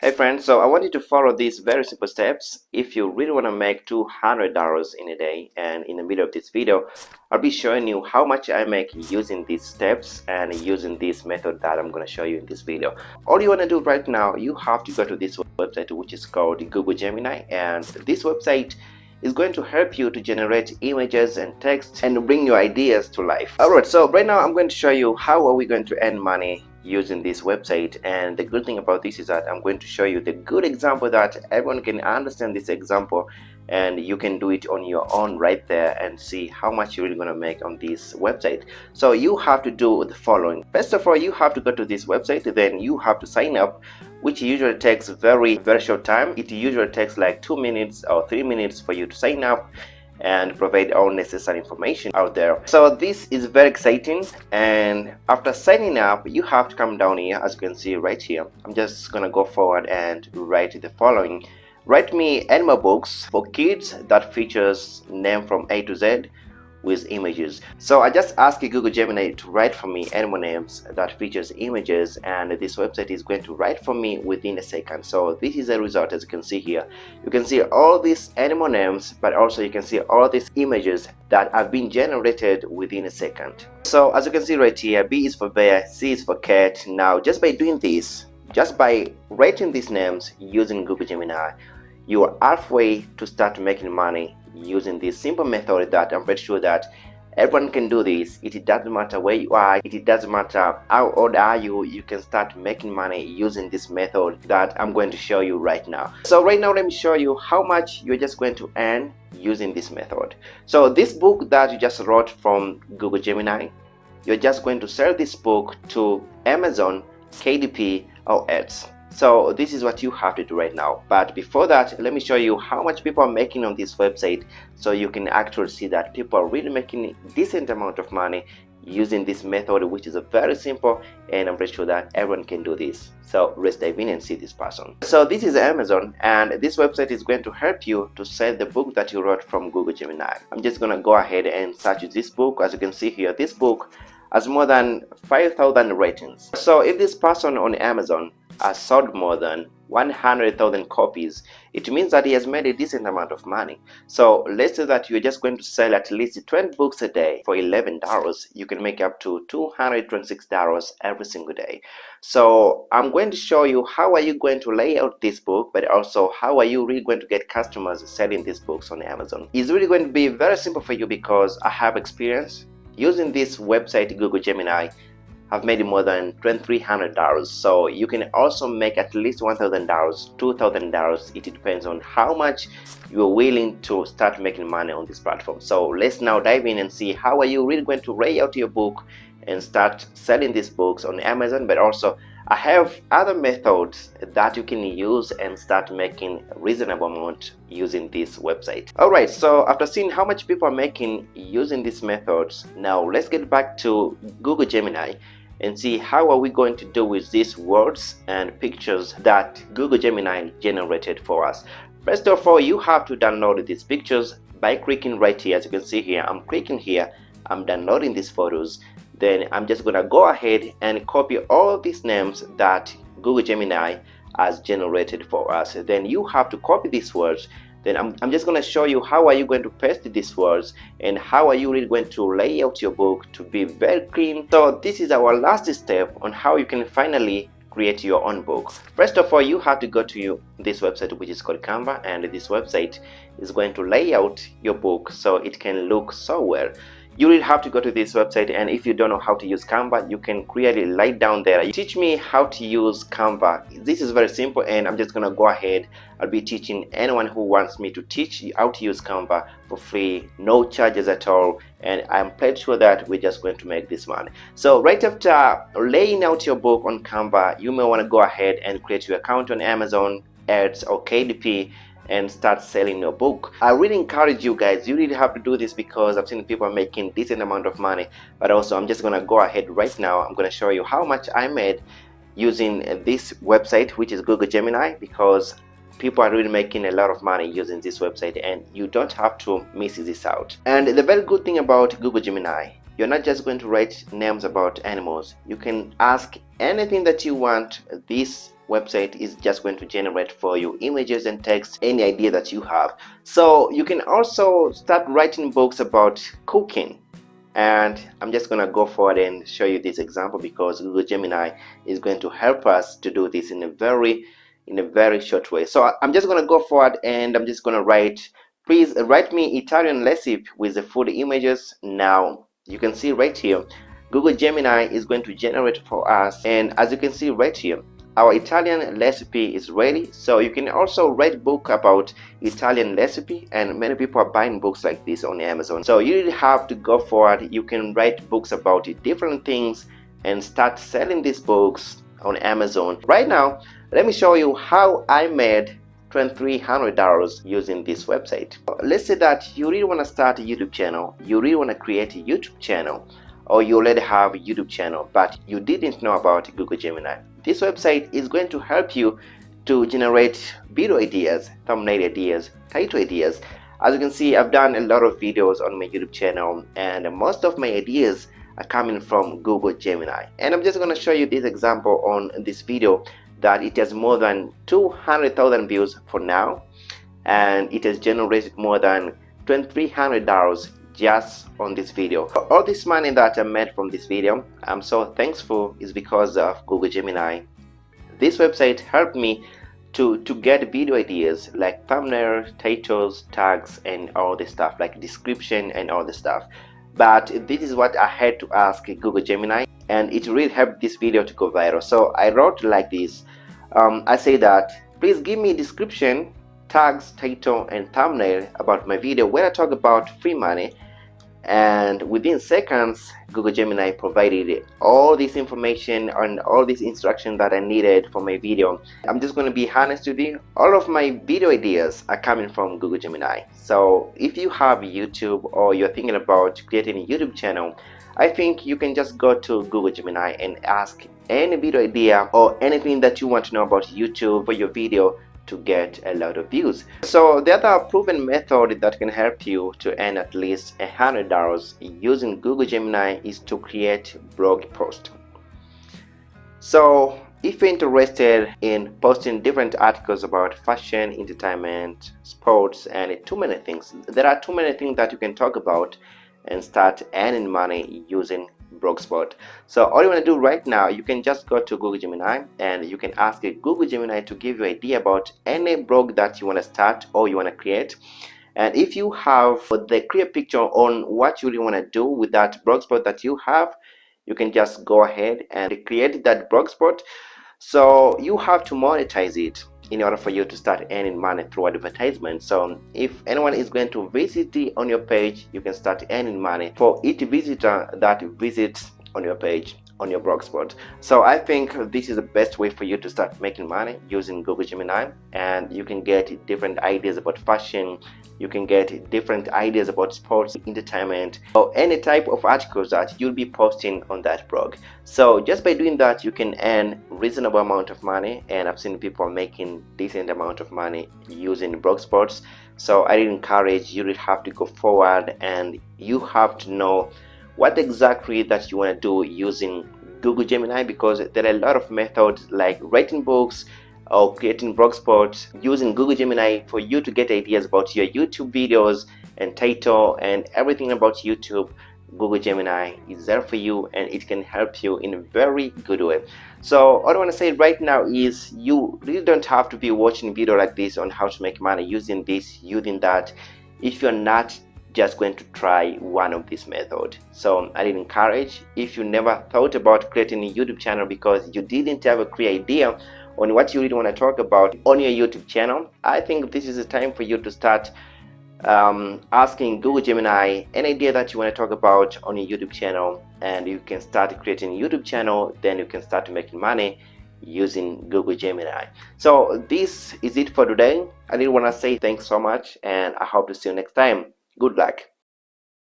Hey friends, so I want you to follow these very simple steps if you really want to make $200 in a day. And in the middle of this video, I'll be showing you how much I make using these steps and using this method that I'm going to show you in this video. All you want to do right now, you have to go to this website, which is called Google Gemini, and this website is going to help you to generate images and text and bring your ideas to life. Alright, so right now I'm going to show you how are we going to earn money using this website. And the good thing about this is that I'm going to show you the good example that everyone can understand this example, and you can do it on your own right there and see how much you're really going to make on this website. So you have to do the following. First of all, you have to go to this website, then you have to sign up, which usually takes very short time. It usually takes like 2 minutes or 3 minutes for you to sign up and provide all necessary information out there. So this is very exciting, and after signing up you have to come down here. As you can see right here, I'm just gonna go forward and write the following. Write me animal books for kids that features name from A to Z with images. So I just asked Google Gemini to write for me animal names that features images, and this website is going to write for me within a second. So this is the result. As you can see here, you can see all these animal names, but also you can see all these images that have been generated within a second. So as you can see right here, B is for bear, C is for cat. Now just by doing this, just by writing these names using Google Gemini, you are halfway to start making money using this simple method that I'm pretty sure that everyone can do this. It doesn't matter where you are, it doesn't matter how old are you, you can start making money using this method that I'm going to show you right now. So right now let me show you how much you're just going to earn using this method. So this book that you just wrote from Google Gemini, you're just going to sell this book to Amazon, KDP, or ads. So this is what you have to do right now. But before that, let me show you how much people are making on this website, so you can actually see that people are really making a decent amount of money using this method, which is a very simple, and I'm pretty sure that everyone can do this. So let's dive in and see this person. So this is Amazon, and this website is going to help you to sell the book that you wrote from Google Gemini. I'm just gonna go ahead and search this book. As you can see here, this book has more than 5,000 ratings. So if this person on Amazon has sold more than 100,000 copies, it means that he has made a decent amount of money. So let's say that you're just going to sell at least 20 books a day for $11. You can make up to $226 every single day. So I'm going to show you how are you going to lay out this book, but also how are you really going to get customers selling these books on Amazon. It's really going to be very simple for you because I have experience using this website, Google Gemini. I've made more than $2,300. So you can also make at least $1,000, $2,000. It depends on how much you're willing to start making money on this platform. So let's now dive in and see how are you really going to lay out your book and start selling these books on Amazon. But also I have other methods that you can use and start making a reasonable amount using this website. Alright, so after seeing how much people are making using these methods, now let's get back to Google Gemini and see how are we going to do with these words and pictures that Google Gemini generated for us. First of all, you have to download these pictures by clicking right here. As you can see here, I'm clicking here, I'm downloading these photos. Then I'm just gonna go ahead and copy all these names that Google Gemini has generated for us. Then you have to copy these words. Then I'm just going to show you how are you going to paste these words and how are you really going to lay out your book to be very clean. So this is our last step on how you can finally create your own book. First of all, you have to go to this website, which is called Canva, and this website is going to lay out your book so it can look so well. You really have to go to this website, and if you don't know how to use Canva, you can clearly write down there. You teach me how to use Canva. This is very simple, and I'm just gonna go ahead. I'll be teaching anyone who wants me to teach how to use Canva for free, no charges at all, and I'm pretty sure that we're just going to make this money. So right after laying out your book on Canva, you may want to go ahead and create your account on Amazon, Ads, or KDP, and start selling your book. I really encourage you guys, you really have to do this because I've seen people making decent amount of money. But also I'm just gonna go ahead right now, I'm gonna show you how much I made using this website, which is Google Gemini, because people are really making a lot of money using this website and you don't have to miss this out. And the very good thing about Google Gemini, you're not just going to write names about animals. You can ask anything that you want this website is just going to generate for you images and text, any idea that you have. So you can also start writing books about cooking. And I'm just going to go forward and show you this example because Google Gemini is going to help us to do this in a very short way. So I'm just going to go forward and I'm just going to write, please write me Italian recipe with the food images. Now you can see right here Google Gemini is going to generate for us, and as you can see right here, our Italian recipe is ready. So you can also write book about Italian recipe, and many people are buying books like this on Amazon. So you really have to go forward. You can write books about different things and start selling these books on Amazon. Right now, let me show you how I made $2,300 using this website. Let's say that you really want to start a YouTube channel, you really want to create a YouTube channel, or you already have a YouTube channel but you didn't know about Google Gemini. This website is going to help you to generate video ideas, thumbnail ideas, title ideas. As you can see, I've done a lot of videos on my YouTube channel and most of my ideas are coming from Google Gemini. And I'm just going to show you this example on this video that it has more than 200,000 views for now, and it has generated more than $2,300 just on this video. All this money that I made from this video, I'm so thankful, is because of Google Gemini. This website helped me to get video ideas like thumbnail, titles, tags, and all this stuff, like description and all this stuff. But this is what I had to ask Google Gemini, and it really helped this video to go viral. So I wrote like this. I say that please give me description, tags, title, and thumbnail about my video where I talk about free money. And within seconds, Google Gemini provided all this information and all these instructions that I needed for my video. I'm just going to be honest with you, all of my video ideas are coming from Google Gemini. So if you have YouTube or you're thinking about creating a YouTube channel, I think you can just go to Google Gemini and ask any video idea or anything that you want to know about YouTube for your video to get a lot of views. So the other proven method that can help you to earn at least $100 using Google Gemini is to create blog post. So if you're interested in posting different articles about fashion, entertainment, sports, and too many things, there are too many things that you can talk about and start earning money using Blogspot. So all you want to do right now, you can just go to Google Gemini and you can ask Google Gemini to give you an idea about any blog that you want to start or you want to create. And if you have the clear picture on what you really want to do with that Blogspot that you have, you can just go ahead and create that Blogspot. So you have to monetize it in order for you to start earning money through advertisement. So if anyone is going to visit on your page, you can start earning money for each visitor that visits on your page, on your Blogspot. So I think this is the best way for you to start making money using Google Gemini, and you can get different ideas about fashion, you can get different ideas about sports, entertainment, or any type of articles that you'll be posting on that blog. So just by doing that, you can earn reasonable amount of money, and I've seen people making decent amount of money using Blogspot. So I encourage you to have to go forward, and you have to know what exactly that you want to do using Google Gemini, because there are a lot of methods like writing books or creating Blogspot using Google Gemini for you to get ideas about your YouTube videos and title and everything about YouTube. Google Gemini is there for you, and it can help you in a very good way. So all I want to say right now is you really don't have to be watching video like this on how to make money using this, using that, if you're not just going to try one of these methods. So I encourage, if you never thought about creating a YouTube channel because you didn't have a clear idea on what you really want to talk about on your YouTube channel, I think this is the time for you to start asking Google Gemini an idea that you want to talk about on your YouTube channel, and you can start creating a YouTube channel. Then you can start making money using Google Gemini. So this is it for today. I did want to say thanks so much, and I hope to see you next time. Good luck.